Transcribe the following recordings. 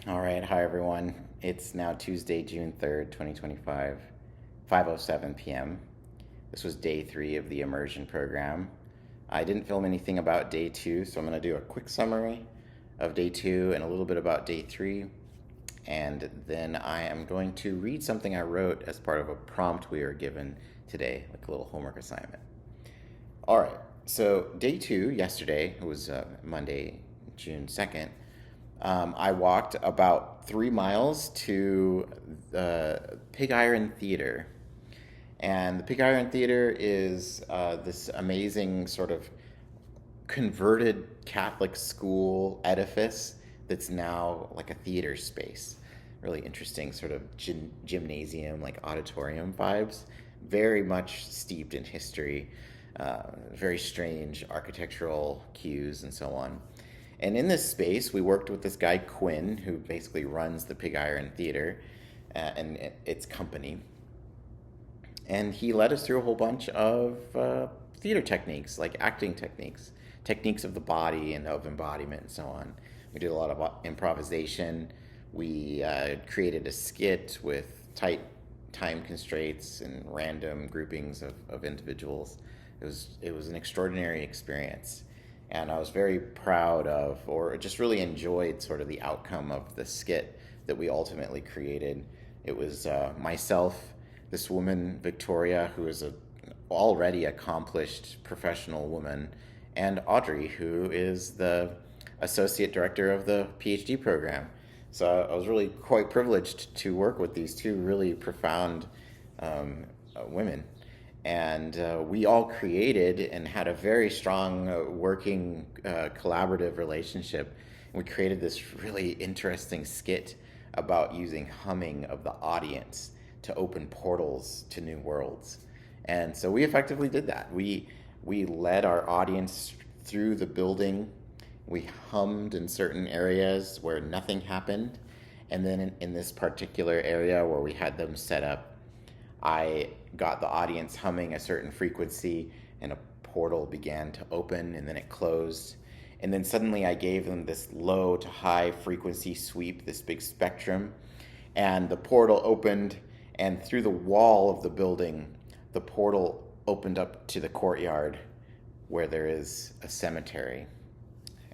All right, hi everyone. It's now Tuesday, June 3rd, 2025, 5:07 p.m. This was day 3 of the Immersion program. I didn't film anything about day 2, so I'm going to do a quick summary of day 2 and a little bit about day 3. And then I am going to read something I wrote as part of a prompt we were given today, like a little homework assignment. All right, so day 2, yesterday, it was Monday, June 2nd. I walked about 3 miles to the Pig Iron Theater. And the Pig Iron Theater is this amazing sort of converted Catholic school edifice that's now like a theater space. Really interesting sort of gymnasium, like auditorium vibes. Very much steeped in history, very strange architectural cues and so on. And in this space, we worked with this guy, Quinn, who basically runs the Pig Iron Theater and its company. And he led us through a whole bunch of theater techniques, like acting techniques, techniques of the body and of embodiment and so on. We did a lot of improvisation. We created a skit with tight time constraints and random groupings of individuals. It was an extraordinary experience. And I was very proud of, or just really enjoyed sort of the outcome of the skit that we ultimately created. It was myself, this woman, Victoria, who is a already accomplished professional woman, and Audrey, who is the associate director of the PhD program. So I was really quite privileged to work with these two really profound women. And we all created and had a very strong working collaborative relationship. We created this really interesting skit about using humming of the audience to open portals to new worlds. And so we effectively did that. We led our audience through the building. We hummed in certain areas where nothing happened. And then in this particular area where we had them set up, I got the audience humming a certain frequency, and a portal began to open, and then it closed. And then suddenly I gave them this low to high frequency sweep, this big spectrum, and the portal opened, and through the wall of the building, the portal opened up to the courtyard where there is a cemetery.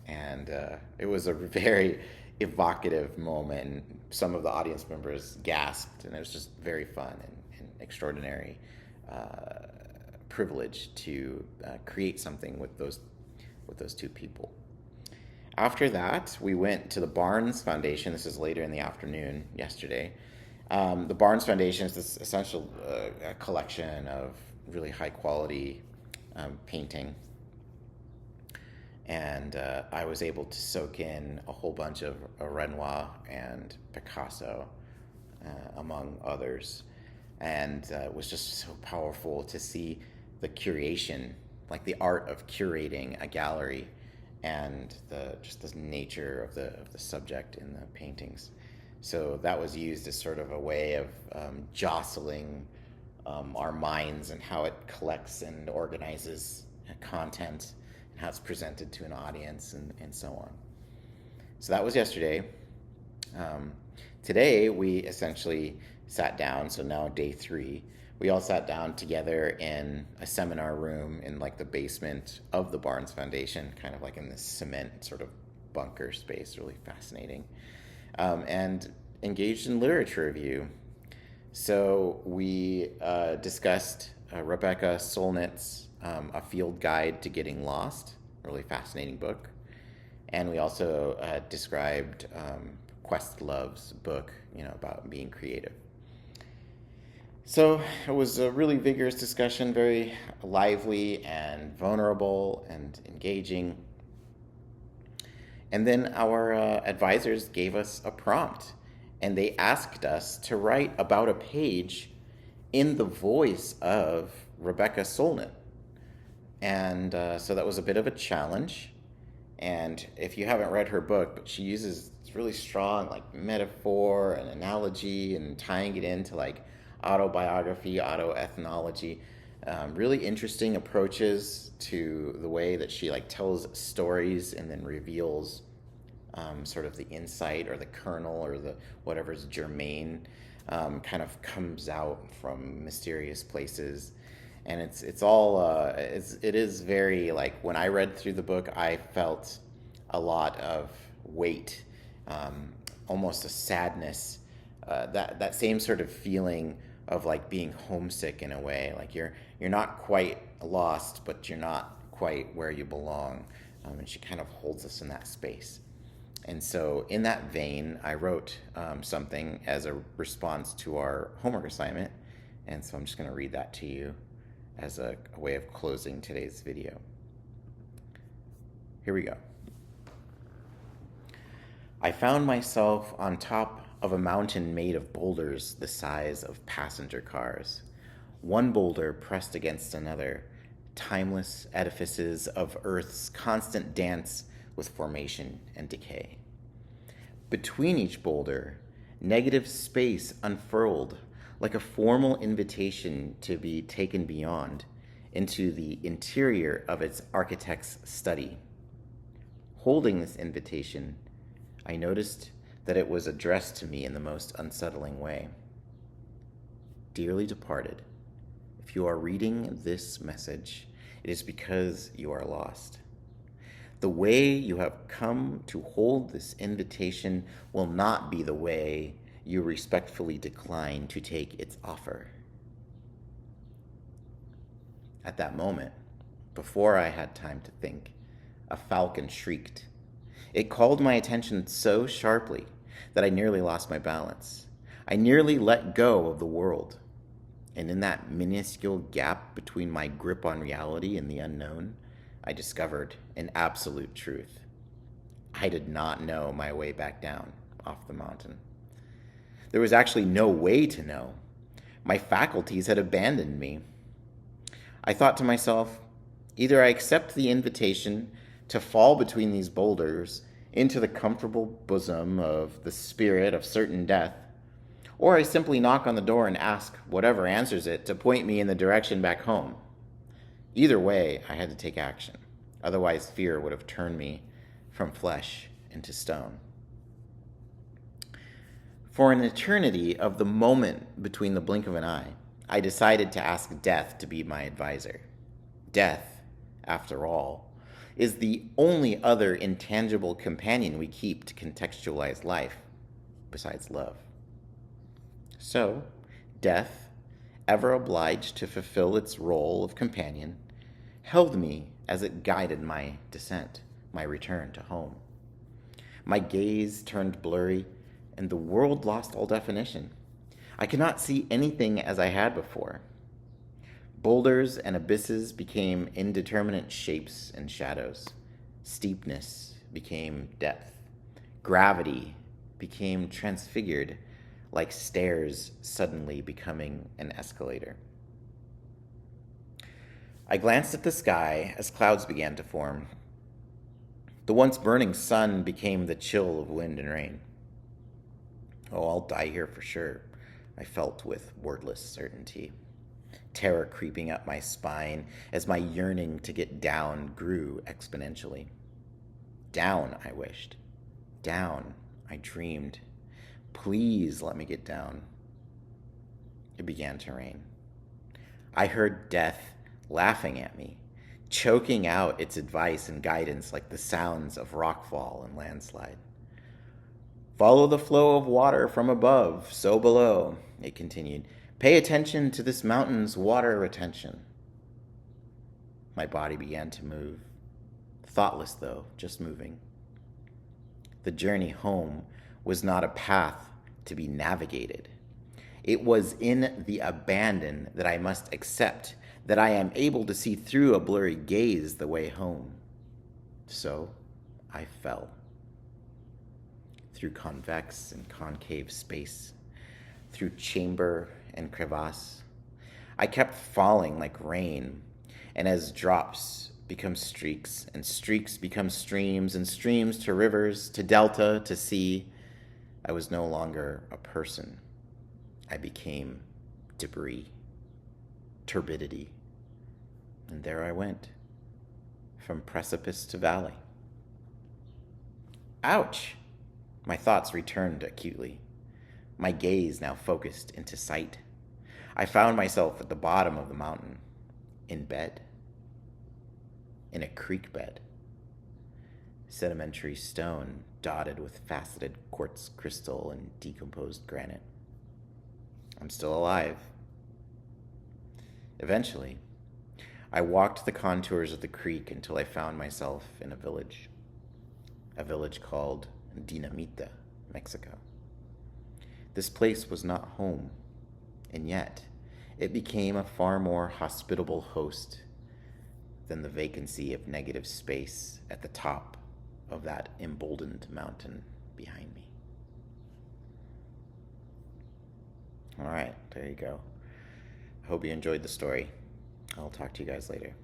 And it was a very evocative moment. Some of the audience members gasped, and it was just very fun and extraordinary privilege to create something with those two people. After that, we went to the Barnes Foundation. This is later in the afternoon yesterday. The Barnes Foundation is this essential collection of really high quality painting. And I was able to soak in a whole bunch of Renoir and Picasso, among others. And it was just so powerful to see the curation, like the art of curating a gallery, and just the nature of the subject in the paintings. So that was used as sort of a way of jostling our minds and how it collects and organizes content and how it's presented to an audience and so on. So that was yesterday. Today we essentially sat down, so now day 3, we all sat down together in a seminar room in like the basement of the Barnes Foundation, kind of like in this cement sort of bunker space, really fascinating, and engaged in literature review. So we discussed Rebecca Solnit's A Field Guide to Getting Lost, really fascinating book. And we also described Questlove's book, about being creative. So it was a really vigorous discussion, very lively and vulnerable and engaging. And then our advisors gave us a prompt, and they asked us to write about a page in the voice of Rebecca Solnit. And so that was a bit of a challenge. And if you haven't read her book, but she uses really strong like metaphor and analogy and tying it into like autobiography, autoethnology, really interesting approaches to the way that she like tells stories and then reveals sort of the insight or the kernel or the whatever's germane kind of comes out from mysterious places. And it's all it is very, like, when I read through the book, I felt a lot of weight, almost a sadness, that same sort of feeling of like being homesick in a way, like you're not quite lost, but you're not quite where you belong. And she kind of holds us in that space. And so in that vein, I wrote something as a response to our homework assignment. And so I'm just going to read that to you as a way of closing today's video. Here we go. I found myself on top of a mountain made of boulders the size of passenger cars. One boulder pressed against another, timeless edifices of Earth's constant dance with formation and decay. Between each boulder, negative space unfurled like a formal invitation to be taken beyond into the interior of its architect's study. Holding this invitation, I noticed that it was addressed to me in the most unsettling way. Dearly departed, if you are reading this message, it is because you are lost. The way you have come to hold this invitation will not be the way you respectfully decline to take its offer. At that moment, before I had time to think, a falcon shrieked. It called my attention so sharply that I nearly lost my balance. I nearly let go of the world. And in that minuscule gap between my grip on reality and the unknown, I discovered an absolute truth. I did not know my way back down off the mountain. There was actually no way to know. My faculties had abandoned me. I thought to myself, either I accept the invitation to fall between these boulders into the comfortable bosom of the spirit of certain death, or I simply knock on the door and ask whatever answers it to point me in the direction back home. Either way, I had to take action. Otherwise, fear would have turned me from flesh into stone. For an eternity of the moment between the blink of an eye, I decided to ask death to be my advisor. Death, after all, is the only other intangible companion we keep to contextualize life, besides love. So, death, ever obliged to fulfill its role of companion, held me as it guided my descent, my return to home. My gaze turned blurry, and the world lost all definition. I could not see anything as I had before. Boulders and abysses became indeterminate shapes and shadows. Steepness became depth. Gravity became transfigured, like stairs suddenly becoming an escalator. I glanced at the sky as clouds began to form. The once burning sun became the chill of wind and rain. Oh, I'll die here for sure, I felt with wordless certainty. Terror creeping up my spine as my yearning to get down grew exponentially. Down, I wished. Down, I dreamed. Please let me get down. It began to rain. I heard death laughing at me, choking out its advice and guidance like the sounds of rockfall and landslide. Follow the flow of water from above, so below, it continued. Pay attention to this mountain's water retention. My body began to move. Thoughtless, though, just moving. The journey home was not a path to be navigated. It was in the abandon that I must accept that I am able to see through a blurry gaze the way home. So I fell. Through convex and concave space, through chamber and crevasse. I kept falling like rain, and as drops become streaks, and streaks become streams, and streams to rivers, to delta, to sea, I was no longer a person. I became debris, turbidity, and there I went, from precipice to valley. Ouch! My thoughts returned acutely, my gaze now focused into sight. I found myself at the bottom of the mountain, in bed, in a creek bed, sedimentary stone dotted with faceted quartz crystal and decomposed granite. I'm still alive. Eventually, I walked the contours of the creek until I found myself in a village called Dinamita, Mexico. This place was not home, and yet it became a far more hospitable host than the vacancy of negative space at the top of that emboldened mountain behind me. All right, there you go. I hope you enjoyed the story. I'll talk to you guys later.